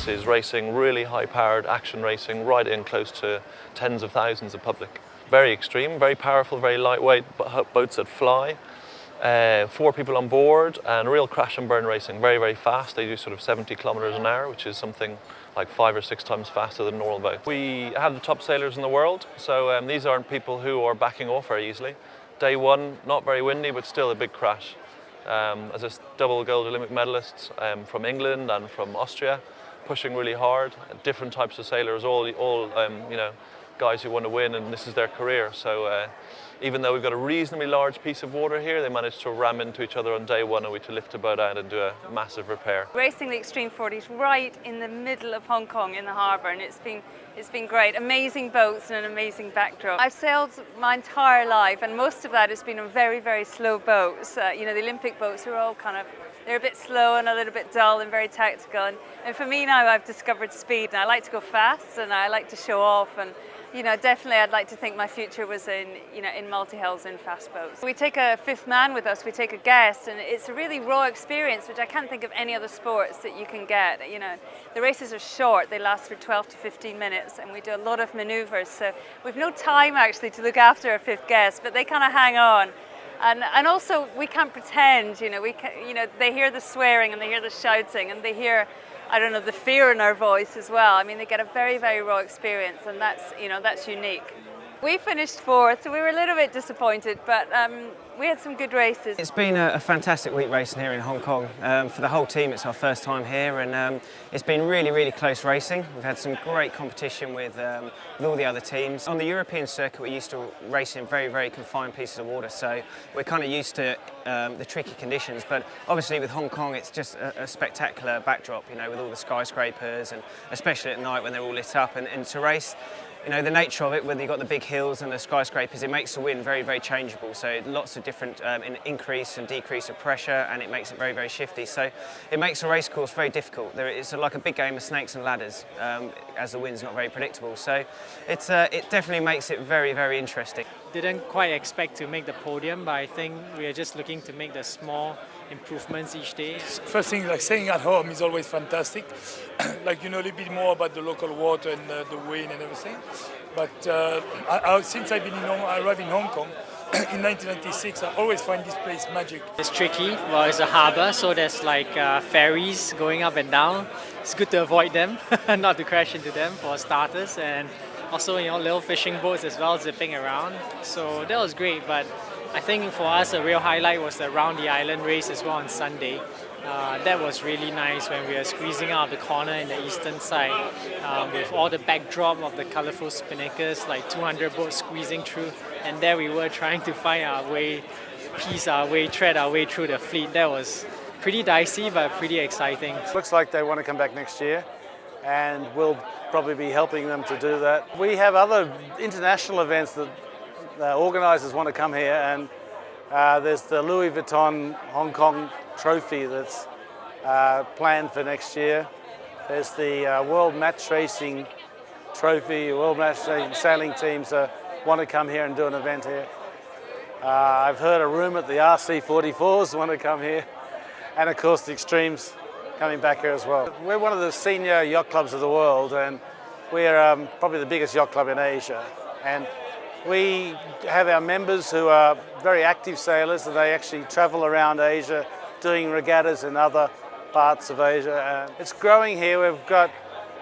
This is racing, really high-powered action racing, right in close to tens of thousands of public. Very extreme, very powerful, very lightweight boats that fly. 4 people on board, and real crash and burn racing, very, very fast. They do sort of 70 kilometers an hour, which is something like 5 or 6 times faster than normal boats. We have the top sailors in the world, so these aren't people who are backing off very easily. Day one, not very windy, but still a big crash. As a double gold Olympic medalists from England and from Austria, pushing really hard. Different types of sailors, all you know, guys who want to win, and this is their career. So even though we've got a reasonably large piece of water here, they managed to ram into each other on day one, and we had to lift the boat out and do a massive repair. Racing the Extreme 40s right in the middle of Hong Kong in the harbour, and it's been great. Amazing boats and an amazing backdrop. I've sailed my entire life, and most of that has been on very, very slow boats. You know, the Olympic boats are all they're a bit slow and a little bit dull and very tactical. And for me now, I've discovered speed, and I like to go fast, and I like to show off. And you know, definitely I'd like to think my future was in multi-hulls and fast boats. We take a 5th man with us, we take a guest, and it's a really raw experience, which I can't think of any other sports that you can get. You know, the races are short, they last for 12 to 15 minutes, and we do a lot of maneuvers, so we've no time actually to look after our 5th guest, but they kind of hang on. And also we can't pretend, they hear the swearing and they hear the shouting and they hear, I don't know, the fear in our voice as well. I mean, they get a very, very raw experience, and that's unique. We finished 4th, so we were a little bit disappointed, but we had some good races. It's been a fantastic week racing here in Hong Kong. For the whole team, it's our first time here, and it's been really, really close racing. We've had some great competition with all the other teams. On the European circuit, we're used to racing in very, very confined pieces of water, so we're kind of used to the tricky conditions. But obviously with Hong Kong, it's just a spectacular backdrop, you know, with all the skyscrapers, and especially at night when they're all lit up, and to race. You know, the nature of it, whether you've got the big hills and the skyscrapers, it makes the wind very, very changeable. So lots of different increase and decrease of pressure, and it makes it very, very shifty. So it makes a race course very difficult. It's like a big game of snakes and ladders, as the wind's not very predictable. So it definitely makes it very, very interesting. Didn't quite expect to make the podium, but I think we are just looking to make the small improvements each day. First thing, like staying at home is always fantastic. Like, you know a little bit more about the local water and the wind and everything. But since I arrived in Hong Kong in 1996, I always find this place magic. It's tricky. Well, it's a harbour, so there's like ferries going up and down. It's good to avoid them, not to crash into them for starters, and also, you know, little fishing boats as well zipping around. So that was great, but I think for us a real highlight was the round the island race as well on Sunday. That was really nice when we were squeezing out of the corner in the eastern side with all the backdrop of the colourful spinnakers, like 200 boats squeezing through, and there we were trying to find our way, thread our way through the fleet. That was pretty dicey but pretty exciting. Looks like they want to come back next year, and we'll probably be helping them to do that. We have other international events that the organisers want to come here, and there's the Louis Vuitton Hong Kong Trophy that's planned for next year. There's the World Match Racing Trophy. World Match Racing sailing teams want to come here and do an event here. I've heard a rumour that the RC44s want to come here, and of course the Extremes coming back here as well. We're one of the senior yacht clubs of the world, and we're probably the biggest yacht club in Asia. And we have our members who are very active sailors, and they actually travel around Asia doing regattas in other parts of Asia. It's growing here. We've got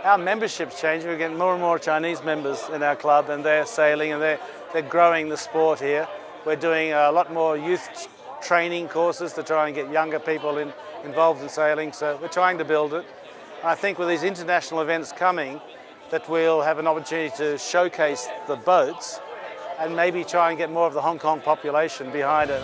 our membership's changing. We're getting more and more Chinese members in our club, and they're sailing, and they're growing the sport here. We're doing a lot more youth training courses to try and get younger people involved in sailing, so we're trying to build it. I think with these international events coming, that we'll have an opportunity to showcase the boats and maybe try and get more of the Hong Kong population behind it.